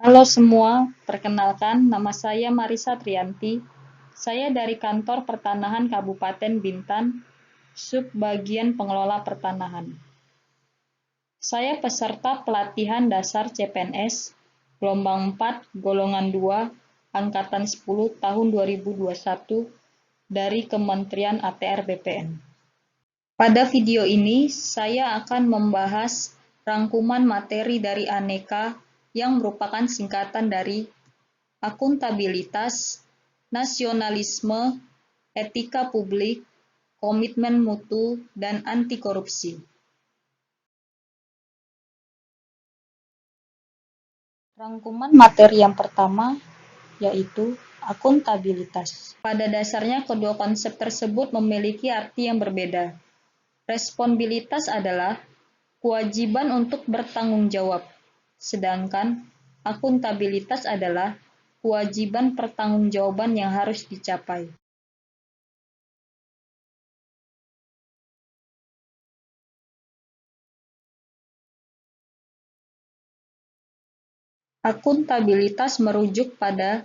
Halo semua, perkenalkan nama saya Marisa Trianti. Saya dari Kantor Pertanahan Kabupaten Bintan, Subbagian Pengelola Pertanahan. Saya peserta pelatihan dasar CPNS, gelombang 4, golongan 2, angkatan 10 tahun 2021 dari Kementerian ATR BPN. Pada video ini, saya akan membahas rangkuman materi dari Aneka yang merupakan singkatan dari akuntabilitas, nasionalisme, etika publik, komitmen mutu, dan anti korupsi. Rangkuman materi yang pertama yaitu akuntabilitas. Pada dasarnya kedua konsep tersebut memiliki arti yang berbeda. Responsibilitas adalah kewajiban untuk bertanggung jawab, sedangkan akuntabilitas adalah kewajiban pertanggungjawaban yang harus dicapai. Akuntabilitas merujuk pada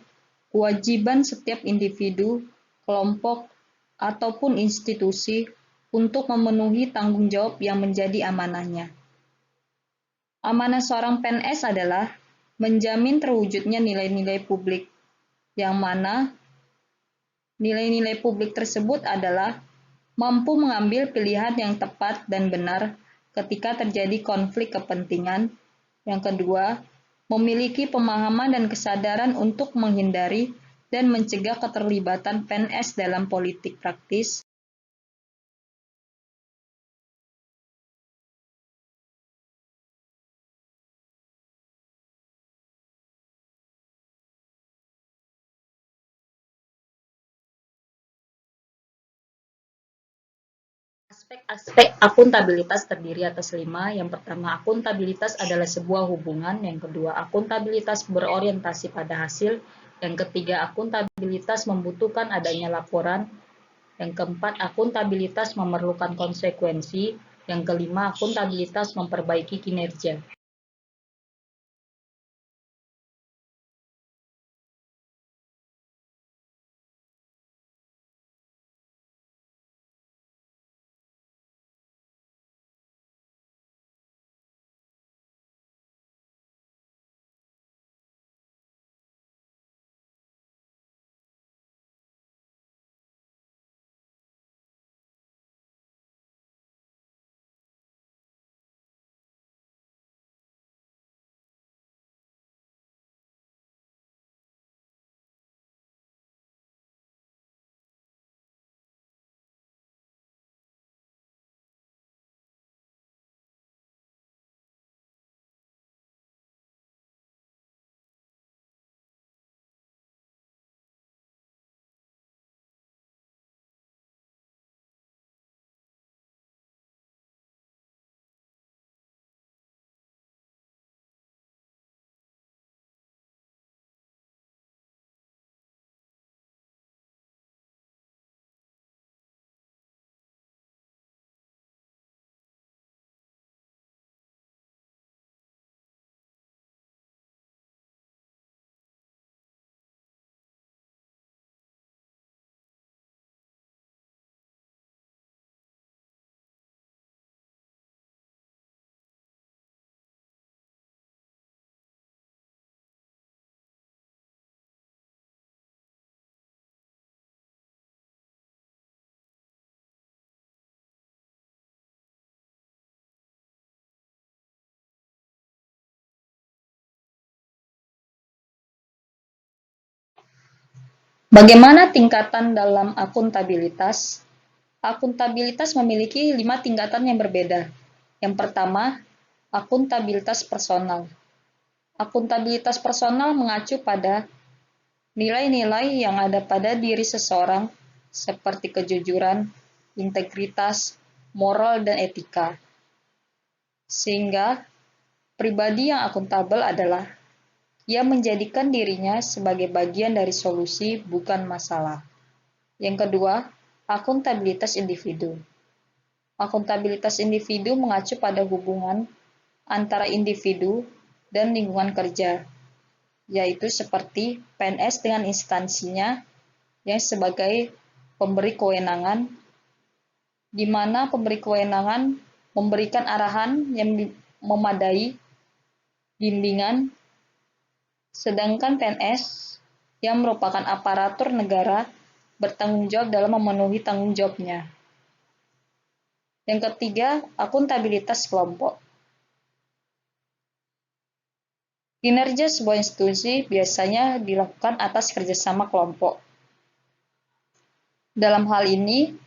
kewajiban setiap individu, kelompok, ataupun institusi untuk memenuhi tanggung jawab yang menjadi amanahnya. Amanah seorang PNS adalah menjamin terwujudnya nilai-nilai publik, yang mana nilai-nilai publik tersebut adalah mampu mengambil pilihan yang tepat dan benar ketika terjadi konflik kepentingan. Yang kedua, memiliki pemahaman dan kesadaran untuk menghindari dan mencegah keterlibatan PNS dalam politik praktis. Aspek-aspek akuntabilitas terdiri atas 5. Yang pertama, akuntabilitas adalah sebuah hubungan. Yang kedua, akuntabilitas berorientasi pada hasil. Yang ketiga, akuntabilitas membutuhkan adanya laporan. Yang keempat, akuntabilitas memerlukan konsekuensi. Yang kelima, akuntabilitas memperbaiki kinerja. Bagaimana tingkatan dalam akuntabilitas? Akuntabilitas memiliki 5 tingkatan yang berbeda. Yang pertama, akuntabilitas personal. Akuntabilitas personal mengacu pada nilai-nilai yang ada pada diri seseorang seperti kejujuran, integritas, moral, dan etika. Sehingga pribadi yang akuntabel adalah ia menjadikan dirinya sebagai bagian dari solusi, bukan masalah. Yang kedua, akuntabilitas individu. Akuntabilitas individu mengacu pada hubungan antara individu dan lingkungan kerja. yaitu seperti PNS dengan instansinya yang sebagai pemberi kewenangan, di mana pemberi kewenangan memberikan arahan yang memadai, bimbingan, sedangkan PNS yang merupakan aparatur negara bertanggung jawab dalam memenuhi tanggung jawabnya. Yang ketiga, akuntabilitas kelompok. Kinerja sebuah institusi biasanya dilakukan atas kerjasama kelompok. Dalam hal ini,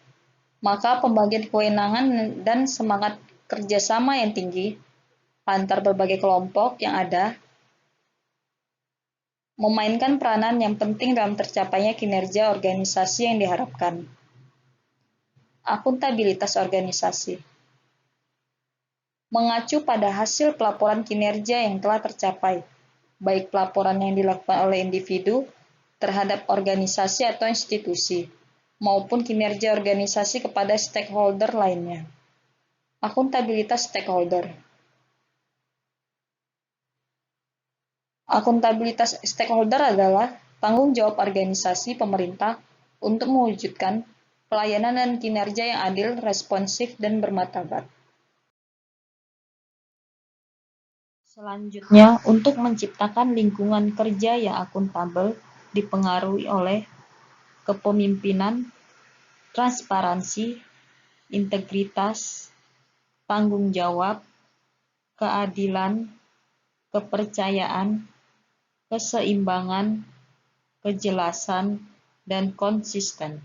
maka pembagian kewenangan dan semangat kerjasama yang tinggi antar berbagai kelompok yang ada memainkan peranan yang penting dalam tercapainya kinerja organisasi yang diharapkan. Akuntabilitas organisasi mengacu pada hasil pelaporan kinerja yang telah tercapai, baik pelaporan yang dilakukan oleh individu terhadap organisasi atau institusi, maupun kinerja organisasi kepada stakeholder lainnya. Akuntabilitas stakeholder. Akuntabilitas stakeholder adalah tanggung jawab organisasi pemerintah untuk mewujudkan pelayanan dan kinerja yang adil, responsif, dan bermartabat. Selanjutnya, untuk menciptakan lingkungan kerja yang akuntabel dipengaruhi oleh kepemimpinan, transparansi, integritas, tanggung jawab, keadilan, kepercayaan, keseimbangan, kejelasan, dan konsisten.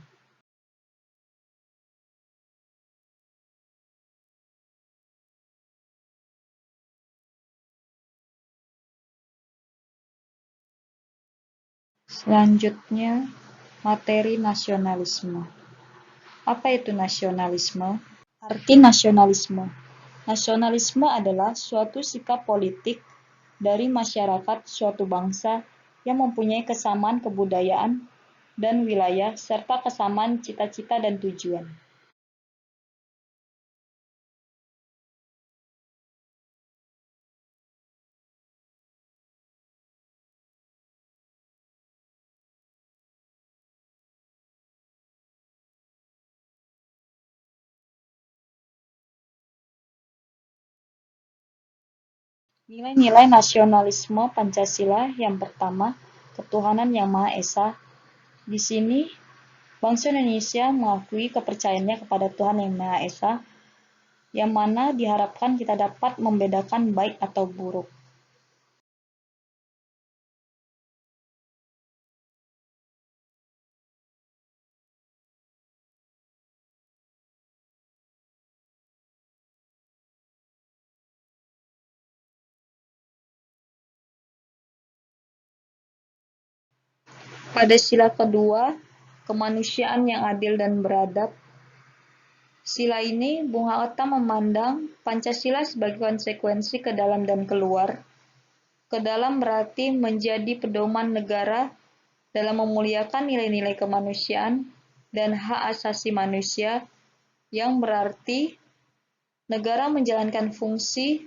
Selanjutnya, materi nasionalisme. Apa itu nasionalisme? Arti nasionalisme. Nasionalisme adalah suatu sikap politik dari masyarakat suatu bangsa yang mempunyai kesamaan kebudayaan dan wilayah serta kesamaan cita-cita dan tujuan. Nilai-nilai nasionalisme Pancasila yang pertama, ketuhanan yang Maha Esa. Di sini, bangsa Indonesia mengakui kepercayaannya kepada Tuhan yang Maha Esa, yang mana diharapkan kita dapat membedakan baik atau buruk. Pada sila kedua, kemanusiaan yang adil dan beradab. Sila ini, Bung Hatta memandang Pancasila sebagai konsekuensi ke dalam dan keluar. Ke dalam berarti menjadi pedoman negara dalam memuliakan nilai-nilai kemanusiaan dan hak asasi manusia, yang berarti negara menjalankan fungsi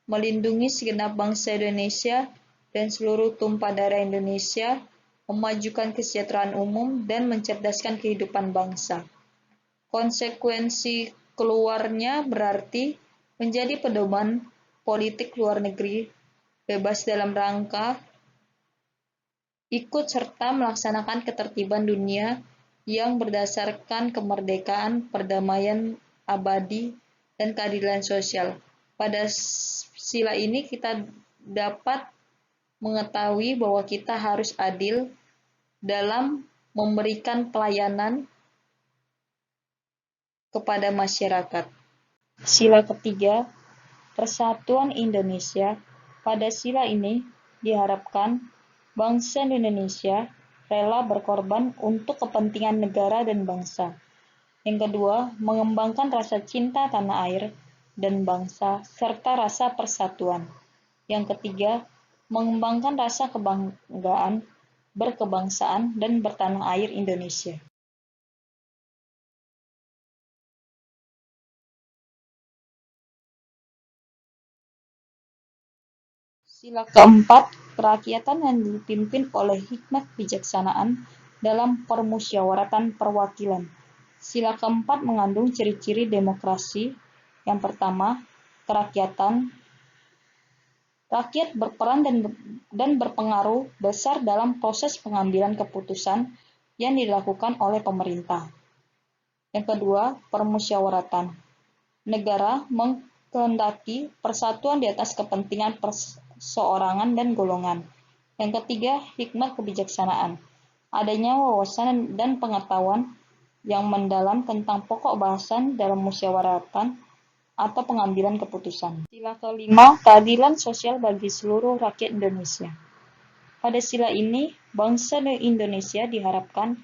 melindungi segenap bangsa Indonesia dan seluruh tumpah darah Indonesia, memajukan kesejahteraan umum, dan mencerdaskan kehidupan bangsa. Konsekuensi keluarnya berarti menjadi pedoman politik luar negeri, bebas dalam rangka ikut serta melaksanakan ketertiban dunia yang berdasarkan kemerdekaan, perdamaian abadi, dan keadilan sosial. Pada sila ini kita dapat mengetahui bahwa kita harus adil dalam memberikan pelayanan kepada masyarakat. Sila ketiga, Persatuan Indonesia. Pada sila ini diharapkan bangsa Indonesia rela berkorban untuk kepentingan negara dan bangsa. Yang kedua, mengembangkan rasa cinta tanah air dan bangsa serta rasa persatuan. Yang ketiga, mengembangkan rasa kebanggaan, berkebangsaan, dan bertanah air Indonesia. Sila keempat, Kerakyatan yang dipimpin oleh hikmat kebijaksanaan dalam permusyawaratan perwakilan. Sila keempat mengandung ciri-ciri demokrasi. Yang pertama, kerakyatan. Rakyat berperan dan berpengaruh besar dalam proses pengambilan keputusan yang dilakukan oleh pemerintah. Yang kedua, permusyawaratan. Negara mengkehendaki persatuan di atas kepentingan perseorangan dan golongan. Yang ketiga, hikmat kebijaksanaan. Adanya wawasan dan pengetahuan yang mendalam tentang pokok bahasan dalam musyawaratan atau pengambilan keputusan. Sila kelima, keadilan sosial bagi seluruh rakyat Indonesia. Pada sila ini, bangsa Indonesia diharapkan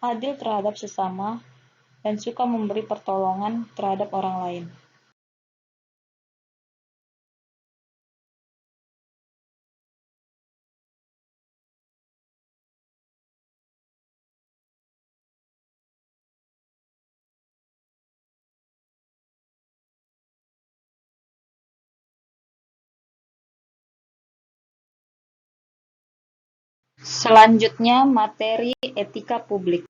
adil terhadap sesama dan suka memberi pertolongan terhadap orang lain. Selanjutnya, materi etika publik.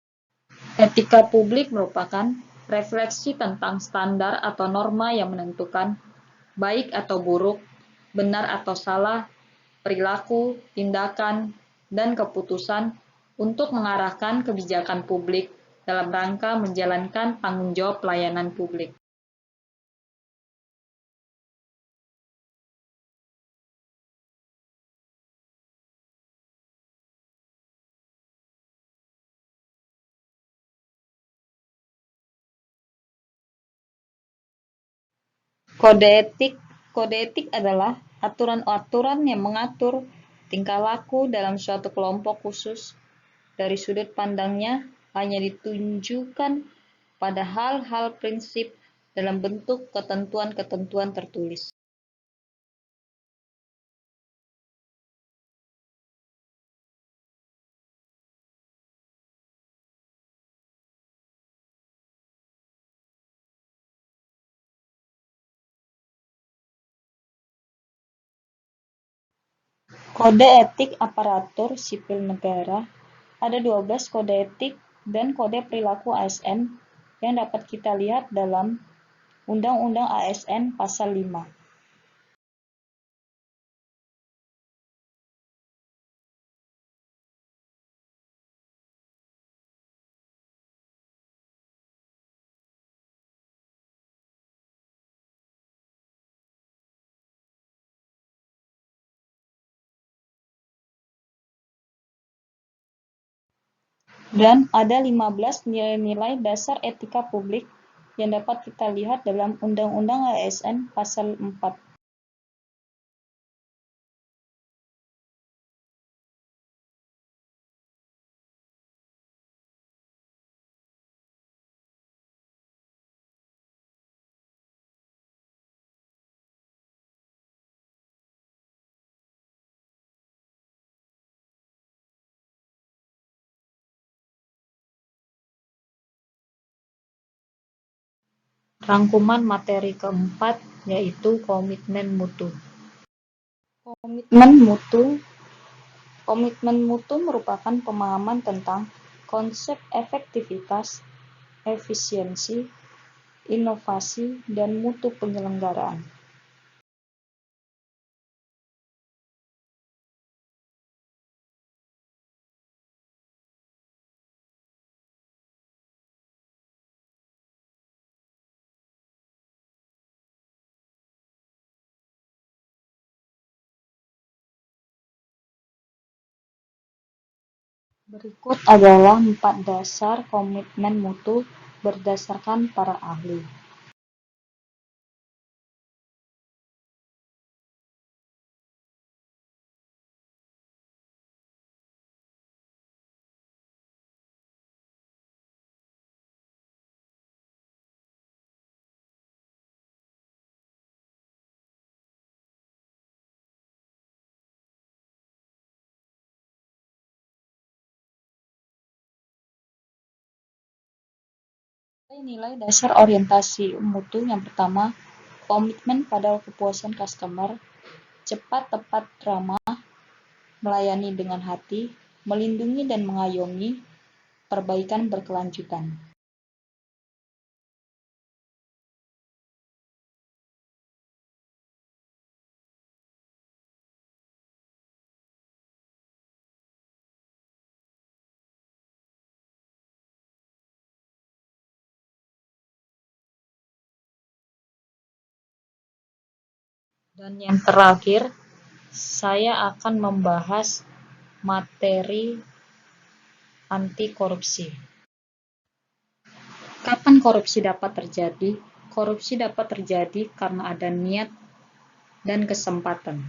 Etika publik merupakan refleksi tentang standar atau norma yang menentukan baik atau buruk, benar atau salah, perilaku, tindakan, dan keputusan untuk mengarahkan kebijakan publik dalam rangka menjalankan tanggung jawab pelayanan publik. Kode etik. Kode etik adalah aturan-aturan yang mengatur tingkah laku dalam suatu kelompok khusus. Dari sudut pandangnya, hanya ditunjukkan pada hal-hal prinsip dalam bentuk ketentuan-ketentuan tertulis. Kode etik aparatur sipil negara. Ada 12 kode etik dan kode perilaku ASN yang dapat kita lihat dalam Undang-Undang ASN Pasal 5. Dan ada 15 nilai-nilai dasar etika publik yang dapat kita lihat dalam Undang-Undang ASN Pasal 4. Rangkuman materi keempat yaitu komitmen mutu. Komitmen mutu merupakan pemahaman tentang konsep efektivitas, efisiensi, inovasi, dan mutu penyelenggaraan. Berikut adalah 4 dasar komitmen mutu berdasarkan para ahli. Nilai dasar orientasi mutu yang pertama, komitmen pada kepuasan customer, cepat, tepat, ramah, melayani dengan hati, melindungi dan mengayomi, perbaikan berkelanjutan. Dan yang terakhir, saya akan membahas materi anti korupsi. Kapan korupsi dapat terjadi? Korupsi dapat terjadi karena ada niat dan kesempatan.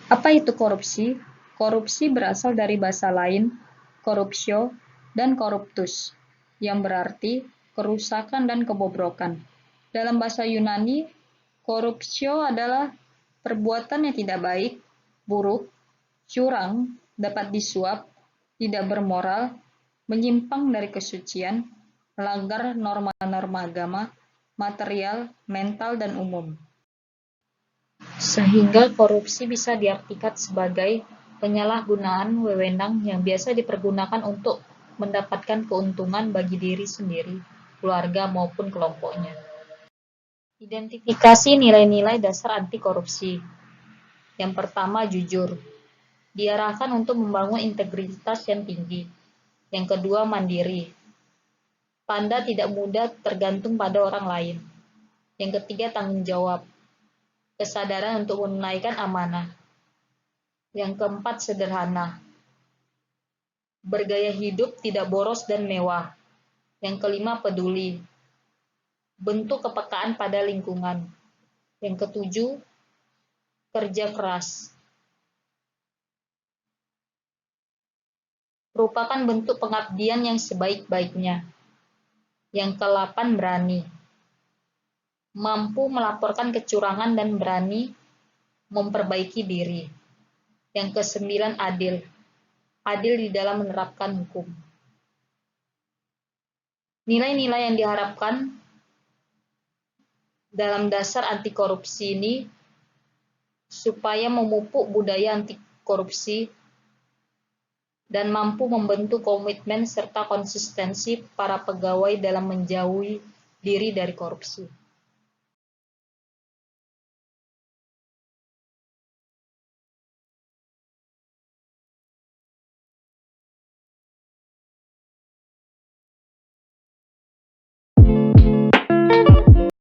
Apa itu korupsi? Korupsi berasal dari bahasa lain, corruptio dan corruptus, yang berarti kerusakan dan kebobrokan. Dalam bahasa Yunani, corruptio adalah perbuatan yang tidak baik, buruk, curang, dapat disuap, tidak bermoral, menyimpang dari kesucian, melanggar norma-norma agama, material, mental, dan umum. Sehingga korupsi bisa diartikan sebagai penyalahgunaan wewenang yang biasa dipergunakan untuk mendapatkan keuntungan bagi diri sendiri, keluarga, maupun kelompoknya. Identifikasi nilai-nilai dasar anti korupsi. Yang pertama, jujur. Diarahkan untuk membangun integritas yang tinggi. Yang kedua, mandiri. Tanda tidak mudah tergantung pada orang lain. Yang ketiga, tanggung jawab. Kesadaran untuk menunaikan amanah. Yang keempat, sederhana. Bergaya hidup tidak boros dan mewah. Yang kelima, peduli. Bentuk kepekaan pada lingkungan. Yang ketujuh, kerja keras. Merupakan bentuk pengabdian yang sebaik-baiknya. Yang ke-8, berani. Mampu melaporkan kecurangan dan berani memperbaiki diri. Yang ke-9, adil. Adil di dalam menerapkan hukum. Nilai-nilai yang diharapkan dalam dasar anti korupsi ini supaya memupuk budaya anti korupsi dan mampu membentuk komitmen serta konsistensi para pegawai dalam menjauhi diri dari korupsi.